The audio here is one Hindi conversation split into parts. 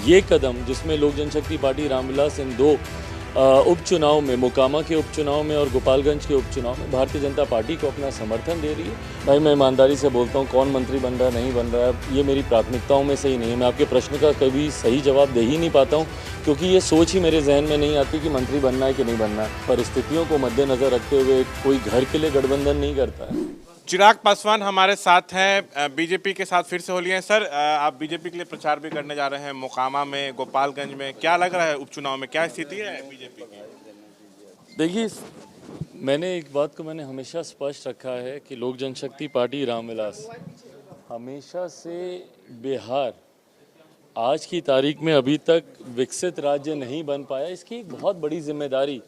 ये कदम जिसमें लोक जनशक्ति पार्टी रामविलास इन दो उपचुनाव में, मोकामा के उपचुनाव में और गोपालगंज के उपचुनाव में भारतीय जनता पार्टी को अपना समर्थन दे रही है। भाई मैं ईमानदारी से बोलता हूँ, कौन मंत्री बन रहा है नहीं बन रहा है ये मेरी प्राथमिकताओं में से ही नहीं है। मैं आपके प्रश्न का कभी सही जवाब दे ही नहीं पाता हूँ, क्योंकि ये सोच ही मेरे जहन में नहीं आती कि मंत्री बनना है कि नहीं बनना है। परिस्थितियों को मद्देनज़र रखते हुए कोई घर के लिए गठबंधन नहीं करता है। चिराग पासवान हमारे साथ हैं, बीजेपी के साथ फिर से हो लिए हैं। सर, आप बीजेपी के लिए प्रचार भी करने जा रहे हैं मोकामा में, गोपालगंज में, क्या लग रहा है उपचुनाव में क्या स्थिति है बीजेपी की? देखिए, मैंने एक बात को हमेशा स्पष्ट रखा है कि लोक जनशक्ति पार्टी रामविलास हमेशा से बिहार आज की तारीख में अभी तक विकसित राज्य नहीं बन पाया, इसकी एक बहुत बड़ी जिम्मेदारी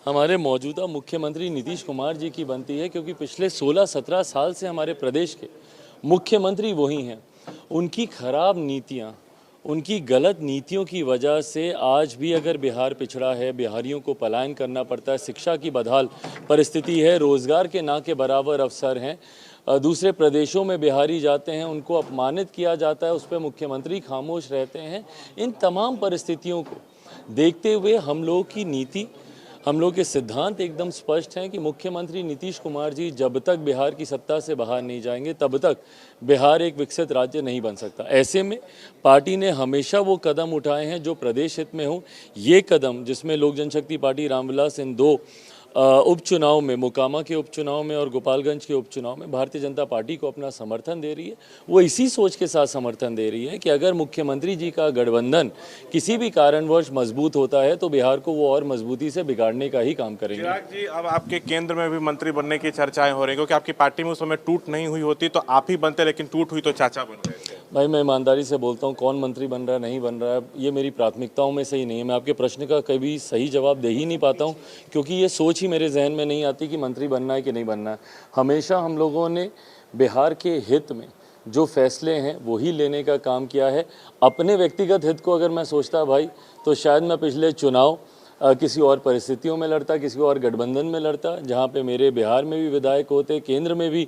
हमारे मौजूदा मुख्यमंत्री नीतीश कुमार जी की बनती है, क्योंकि पिछले 16-17 साल से हमारे प्रदेश के मुख्यमंत्री वही हैं। उनकी खराब नीतियां, उनकी गलत नीतियों की वजह से आज भी अगर बिहार पिछड़ा है, बिहारियों को पलायन करना पड़ता है, शिक्षा की बदहाल परिस्थिति है, रोज़गार के ना के बराबर अवसर हैं, दूसरे प्रदेशों में बिहारी जाते हैं उनको अपमानित किया जाता है, उस पर मुख्यमंत्री खामोश रहते हैं। इन तमाम परिस्थितियों को देखते हुए हम लोगों की नीति, हम लोग के सिद्धांत एकदम स्पष्ट हैं कि मुख्यमंत्री नीतीश कुमार जी जब तक बिहार की सत्ता से बाहर नहीं जाएंगे तब तक बिहार एक विकसित राज्य नहीं बन सकता। ऐसे में पार्टी ने हमेशा वो कदम उठाए हैं जो प्रदेश हित में हो। ये कदम जिसमें लोक जनशक्ति पार्टी रामविलास इन दो उपचुनाव में, मोकामा के उपचुनाव में और गोपालगंज के उपचुनाव में भारतीय जनता पार्टी को अपना समर्थन दे रही है, वो इसी सोच के साथ समर्थन दे रही है कि अगर मुख्यमंत्री जी का गठबंधन किसी भी कारणवश मजबूत होता है तो बिहार को वो और मजबूती से बिगाड़ने का ही काम करेंगे। चिराग जी, अब आपके केंद्र में भी मंत्री बनने की चर्चाएं हो रही हैं, क्योंकि आपकी पार्टी में उस समय टूट नहीं हुई होती तो आप ही बनते, लेकिन टूट हुई तो चाचा बन गए। भाई मैं ईमानदारी से बोलता हूँ, कौन मंत्री बन रहा है नहीं बन रहा है ये मेरी प्राथमिकताओं में से ही नहीं है। मैं आपके प्रश्न का कभी सही जवाब दे ही नहीं पाता हूँ, क्योंकि ये सोच ही मेरे जहन में नहीं आती कि मंत्री बनना है कि नहीं बनना है। हमेशा हम लोगों ने बिहार के हित में जो फैसले हैं वही लेने का काम किया है। अपने व्यक्तिगत हित को अगर मैं सोचता भाई तो शायद मैं पिछले चुनाव किसी और परिस्थितियों में लड़ता, किसी और गठबंधन में लड़ता, जहाँ पे मेरे बिहार में भी विधायक होते, केंद्र में भी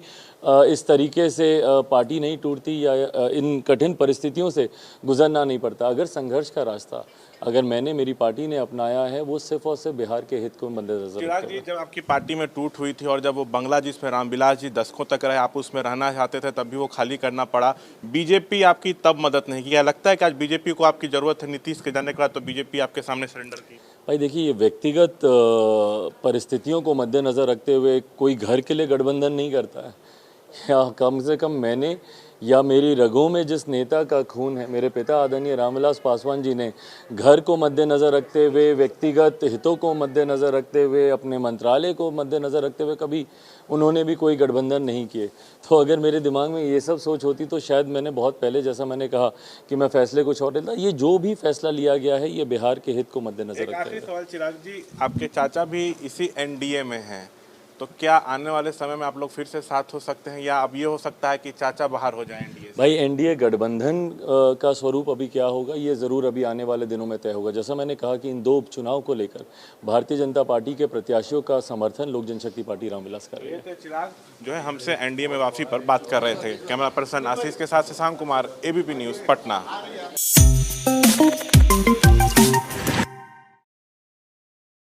इस तरीके से पार्टी नहीं टूटती या इन कठिन परिस्थितियों से गुजरना नहीं पड़ता। अगर संघर्ष का रास्ता अगर मैंने, मेरी पार्टी ने अपनाया है, वो सिर्फ और सिर्फ बिहार के हित को मद्देनजर चिराग जी, जब आपकी पार्टी में टूट हुई थी और जब वो बंगला जिसमें रामविलास जी दशकों तक रहे, आप उसमें रहना चाहते थे, तब भी वो खाली करना पड़ा, बीजेपी आपकी तब मदद नहीं की। क्या लगता है कि आज बीजेपी को आपकी ज़रूरत है नीतीश के जाने के बाद, तो बीजेपी आपके सामने सरेंडर की? भाई देखिए, ये व्यक्तिगत परिस्थितियों को मद्देनज़र रखते हुए कोई घर के लिए गठबंधन नहीं करता है। या कम से कम मैंने या मेरी रगों में जिस नेता का खून है, मेरे पिता आदरणीय रामविलास पासवान जी ने घर को मद्देनज़र रखते हुए, व्यक्तिगत हितों को मद्देनज़र रखते हुए, अपने मंत्रालय को मद्देनज़र रखते हुए कभी उन्होंने भी कोई गठबंधन नहीं किए। तो अगर मेरे दिमाग में ये सब सोच होती तो शायद मैंने बहुत पहले, जैसा मैंने कहा कि मैं फैसले कुछ और लेता। ये जो भी फैसला लिया गया है ये बिहार के हित को मद्देनज़र रखते हुए। आखिरी सवाल चिराग जी, आपके चाचा भी इसी एनडीए में हैं, तो क्या आने वाले समय में आप लोग फिर से साथ हो सकते हैं, या अब ये हो सकता है कि चाचा बाहर हो जाए एनडीए से? भाई एनडीए गठबंधन का स्वरूप अभी क्या होगा ये ज़रूर अभी आने वाले दिनों में तय होगा। जैसा मैंने कहा कि इन दो उपचुनाव को लेकर भारतीय जनता पार्टी के प्रत्याशियों का समर्थन लोक जनशक्ति पार्टी रामविलास कर रही है। चिराग जो है हमसे एनडीए में वापसी पर बात कर रहे थे। कैमरा पर्सन आशीष के साथ शशांक कुमार, एबीपी न्यूज़, पटना।